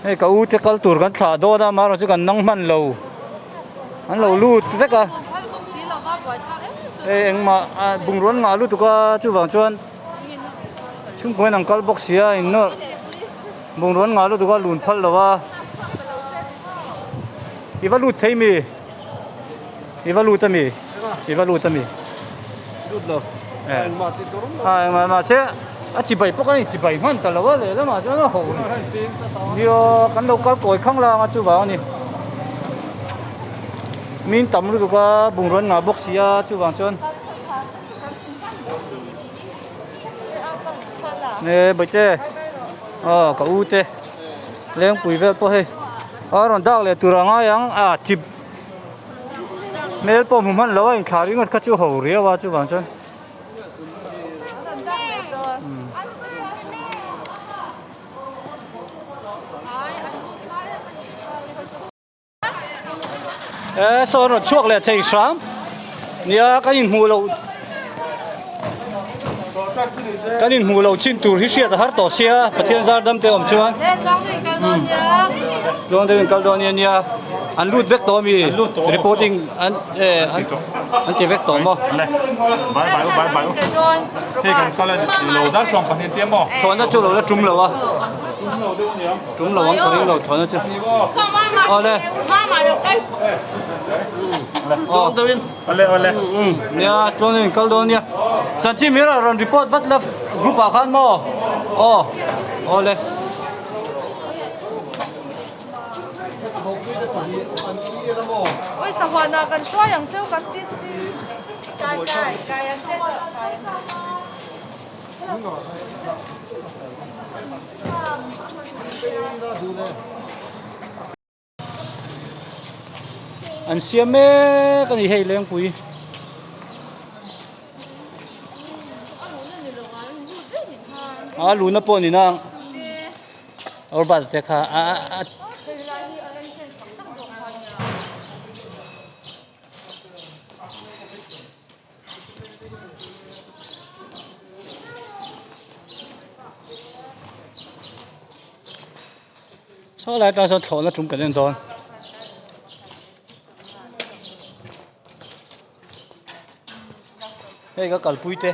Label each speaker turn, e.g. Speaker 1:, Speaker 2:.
Speaker 1: Hey ka u te kal tur kan thla do da mar chu kan nang man lo an lo lu vek a hey eng ma bung ron nga lu tu ka chu wang chuan chung point ang kal box sia in no bung ron nga lu tu ka lun phal lo wa iwa lu thei mi iwa lu ta mi lu lo ma che à chỉ bảy bốc cái chỉ bảy man tao là vậy đó mà cho nó hậu nhiều cán đầu cá cối không là chú bảo nè min tầm lúc đó bùng rốn ngà bốc xia chú bảo chôn nè bây giờ cả u thế lên bùi về po hay rồi đào lên từ răng ấy à chỉ mấy po mình lâu anh khá đi ngất cá chú hậu riêng vào chú bảo chôn so nó chuộc lại thấy sáng nia cái nhìn mù lầu chín tuổi hết sẹt hết tổ xe phát hiện ra đâm tới ẩm chưa long tới Caledonia nia anh lút vector mi reporting anh chỉ vector mà
Speaker 2: bài thế còn có là lầu đã xong phần tiền mà
Speaker 1: thôi nó chỗ lầu nó trúng lầu à trúng lầu anh có lầu thôi nó chưa đây
Speaker 2: Ole.
Speaker 1: nia long tới Caledonia chẳng chỉ biết là report bắt là group à khăn mà đây
Speaker 3: ôi sao hoàn là cần cho yang châu cần chết cái yang chết
Speaker 1: anh xem mấy cái gì hay lên quý lúa nó bồn thì nó ở bát thế cả sau lại ta sẽ thổi nó trúng cái lên đó đây cái cào bụi thế